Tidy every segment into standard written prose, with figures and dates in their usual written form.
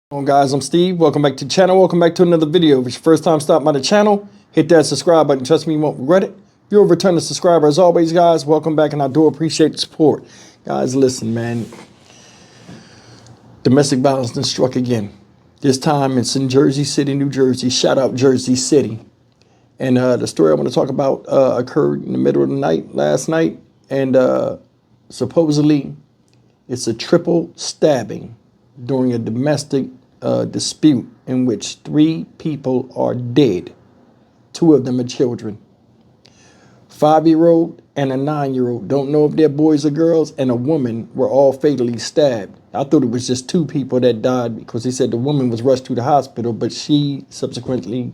Hello guys, I'm Steve. Welcome back to the channel. Welcome back to another video. If it's your first time stopping by the channel, hit that subscribe button. Trust me, you won't regret it. If you're a returning subscriber, as always, guys, welcome back, and I do appreciate the support. Guys, listen, man. Domestic violence done struck again. This time it's in Jersey City, New Jersey. Shout out Jersey City. And the story I want to talk about occurred in the middle of the night, last night. And supposedly it's a triple stabbing during a domestic dispute in which 3 people are dead. 2 of them are children. 5-year-old and a 9-year-old. Don't know if they're boys or girls, and a woman were all fatally stabbed. I thought it was just 2 people that died because they said the woman was rushed to the hospital, but she subsequently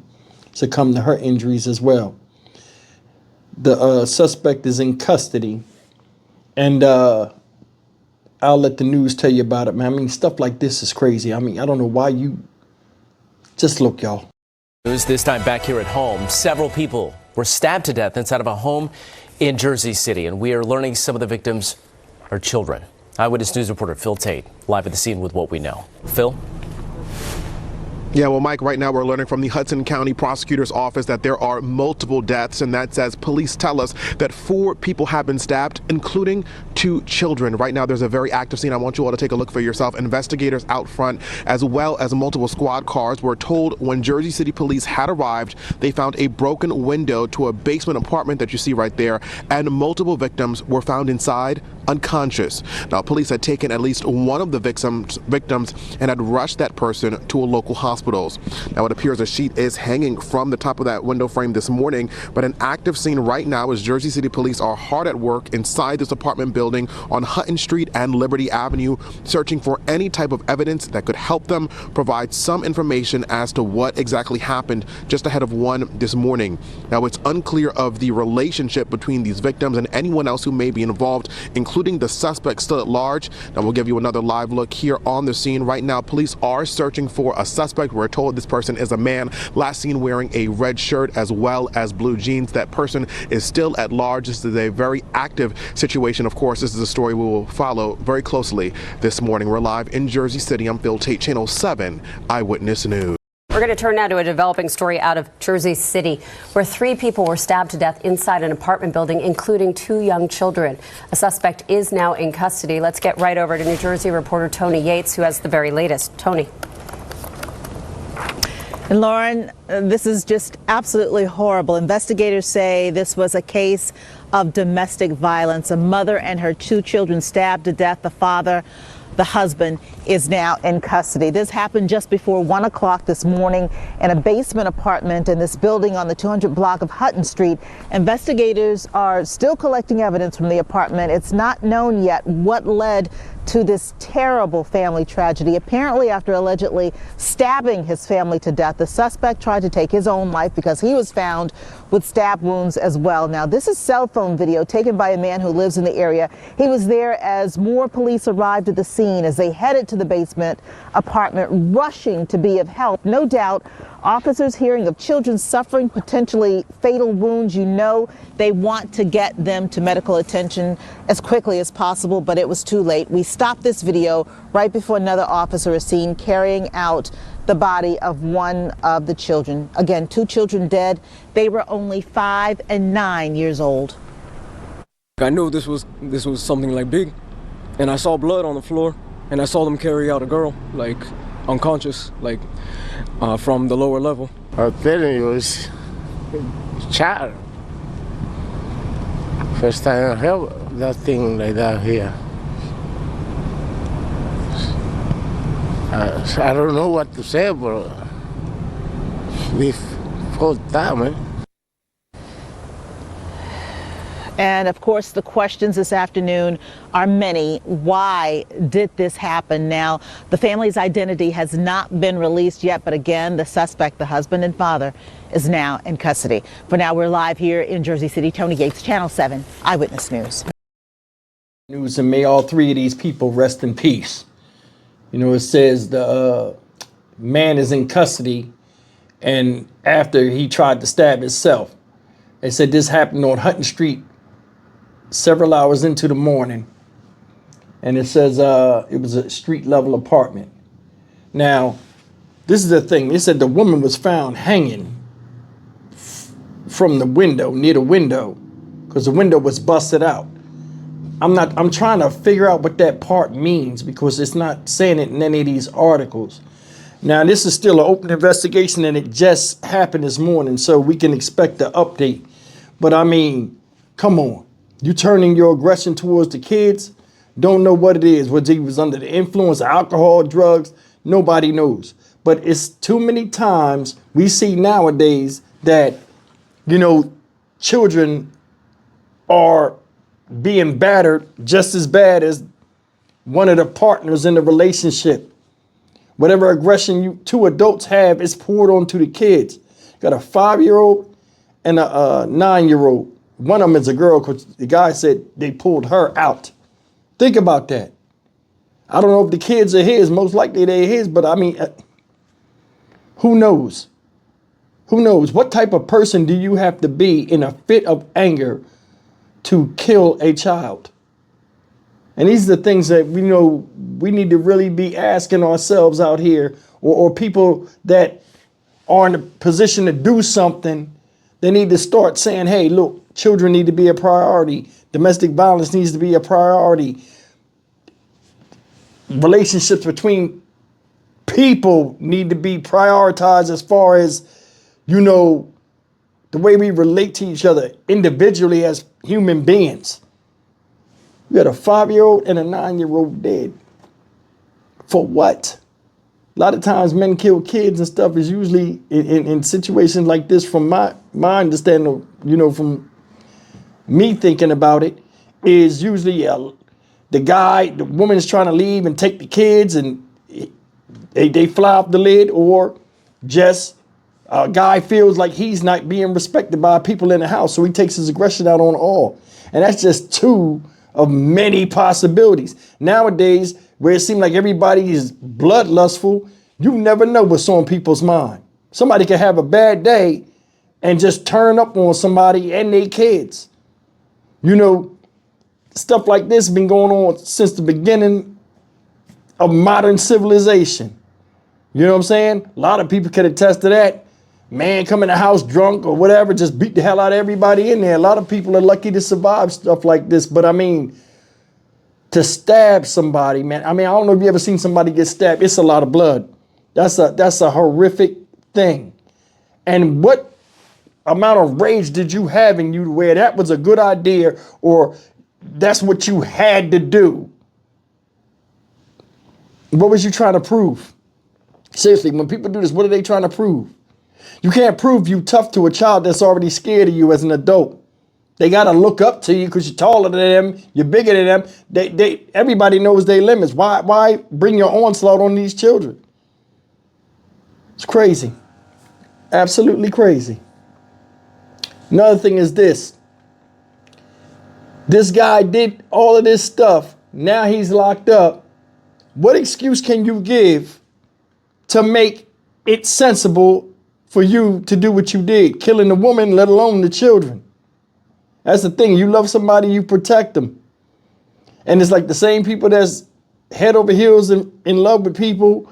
succumbed to her injuries as well. The suspect is in custody, and I'll let the news tell you about it, man. I mean, stuff like this is crazy. I mean, I don't know why you... Just look, y'all. News this time back here at home. Several people were stabbed to death inside of a home in Jersey City, and we are learning some of the victims are children. Eyewitness News reporter Phil Tate live at the scene with what we know. Phil? Yeah, well, Mike, right now we're learning from the Hudson County Prosecutor's Office that there are multiple deaths, and that's as police tell us that 4 people have been stabbed, including 2 children. Right now there's a very active scene. I want you all to take a look for yourself. Investigators out front, as well as multiple squad cars, were told when Jersey City police had arrived, they found a broken window to a basement apartment that you see right there, and multiple victims were found inside unconscious. Now, police had taken at least one of the victims and had rushed that person to a local hospital. Now, it appears a sheet is hanging from the top of that window frame this morning, but an active scene right now is Jersey City police are hard at work inside this apartment building on Hutton Street and Liberty Avenue, searching for any type of evidence that could help them provide some information as to what exactly happened just ahead of 1 this morning. Now, it's unclear of the relationship between these victims and anyone else who may be involved, including the suspect still at large. Now, we'll give you another live look here on the scene. Right now, police are searching for a suspect. We're told this person is a man, last seen wearing a red shirt as well as blue jeans. That person is still at large. This is a very active situation. Of course, this is a story we will follow very closely this morning. We're live in Jersey City. I'm Phil Tate, Channel 7 Eyewitness News. We're going to turn now to a developing story out of Jersey City, where 3 people were stabbed to death inside an apartment building, including 2 young children. A suspect is now in custody. Let's get right over to New Jersey reporter Tony Yates, who has the very latest. Tony. And Lauren, this is just absolutely horrible. Investigators say this was a case of domestic violence. A mother and her 2 children stabbed to death. The father, the husband, is now in custody. This happened just before 1 o'clock this morning in a basement apartment in this building on the 200 block of Hutton Street. Investigators are still collecting evidence from the apartment. It's not known yet what led to this terrible family tragedy. Apparently, after allegedly stabbing his family to death, the suspect tried to take his own life because he was found with stab wounds as well. Now, this is cell phone video taken by a man who lives in the area. He was there as more police arrived at the scene as they headed to the basement apartment, rushing to be of help. No doubt, officers hearing of children suffering potentially fatal wounds, you know they want to get them to medical attention as quickly as possible, but it was too late. We stopped this video right before another officer is seen carrying out the body of one of the children. Again, 2 children dead. They were only 5 and 9 years old. I knew this was something like big, and I saw blood on the floor, and I saw them carry out a girl, like unconscious, like from the lower level. I'm telling you, it's child. First time I heard that thing like that here. I don't know what to say, but we fought that, man. And of course, the questions this afternoon are many. Why did this happen? Now, the family's identity has not been released yet, but again, the suspect, the husband and father, is now in custody. For now, we're live here in Jersey City. Tony Yates, Channel 7 Eyewitness News. And may all 3 of these people rest in peace. You know, it says the man is in custody, and after he tried to stab himself. They said this happened on Hutton Street several hours into the morning. And it says it was a street level apartment. Now, this is the thing. They said the woman was found hanging from the window, near the window, because the window was busted out. I'm trying to figure out what that part means because it's not saying it in any of these articles. Now, this is still an open investigation and it just happened this morning, so we can expect an update. But I mean, come on. You turning your aggression towards the kids, don't know what it is. Whether he was under the influence of alcohol, drugs, nobody knows. But it's too many times we see nowadays that, you know, children are being battered just as bad as one of the partners in the relationship. Whatever aggression two adults have is poured onto the kids. Got a 5-year-old and a 9-year-old. One of them is a girl because the guy said they pulled her out. Think about that. I don't know if the kids are his. Most likely they're his, but I mean, who knows? Who knows? What type of person do you have to be in a fit of anger to kill a child? And these are the things that we know we need to really be asking ourselves out here, or people that are in a position to do something. They need to start saying, hey, look, children need to be a priority. Domestic violence needs to be a priority. Relationships between people need to be prioritized as far as, you know, the way we relate to each other individually as human beings. We got a 5-year-old and a 9-year-old dead. For what? A lot of times men kill kids and stuff is usually in situations like this, from my understanding, you know, from me thinking about it, is usually the woman's trying to leave and take the kids and they fly off the lid, or just a guy feels like he's not being respected by people in the house, so he takes his aggression out on all. And that's just two of many possibilities. Nowadays, where it seems like everybody is bloodlustful, you never know what's on people's mind. Somebody can have a bad day and just turn up on somebody and their kids. You know, stuff like this has been going on since the beginning of modern civilization. You know what I'm saying? A lot of people can attest to that. Man come in the house drunk or whatever, just beat the hell out of everybody in there. A lot of people are lucky to survive stuff like this. But I mean, to stab somebody, man. I mean, I don't know if you ever seen somebody get stabbed. It's a lot of blood. That's a horrific thing. And what amount of rage did you have in you to where that was a good idea, or that's what you had to do? What was you trying to prove? Seriously, when people do this, what are they trying to prove? You can't prove you tough to a child that's already scared of you as an adult. They got to look up to you because you're taller than them, you're bigger than them. Everybody knows their limits. Why bring your onslaught on these children? It's crazy. Absolutely crazy. Another thing is this. This guy did all of this stuff. Now he's locked up. What excuse can you give to make it sensible for you to do what you did, killing the woman, let alone the children? That's the thing. You love somebody, you protect them. And it's like the same people that's head over heels in love with people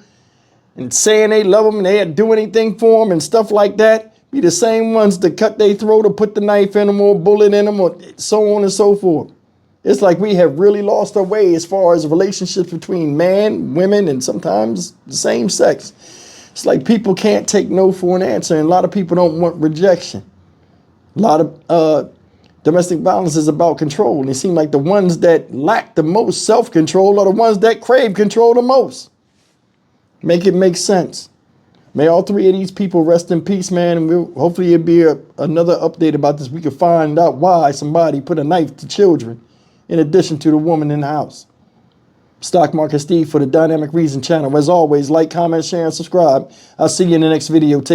and saying they love them and they'd do anything for them and stuff like that, be the same ones that cut their throat or put the knife in them or bullet in them or so on and so forth. It's like we have really lost our way as far as relationships between man, women, and sometimes the same sex. It's like people can't take no for an answer, and a lot of people don't want rejection. A lot of domestic violence is about control, and it seems like the ones that lack the most self-control are the ones that crave control the most. Make it make sense. May all three of these people rest in peace, man, and hopefully it'll be another update about this. We can find out why somebody put a knife to children in addition to the woman in the house. Stock Market Steve for the Dynamic Reason channel. As always, like, comment, share, and subscribe. I'll see you in the next video. Take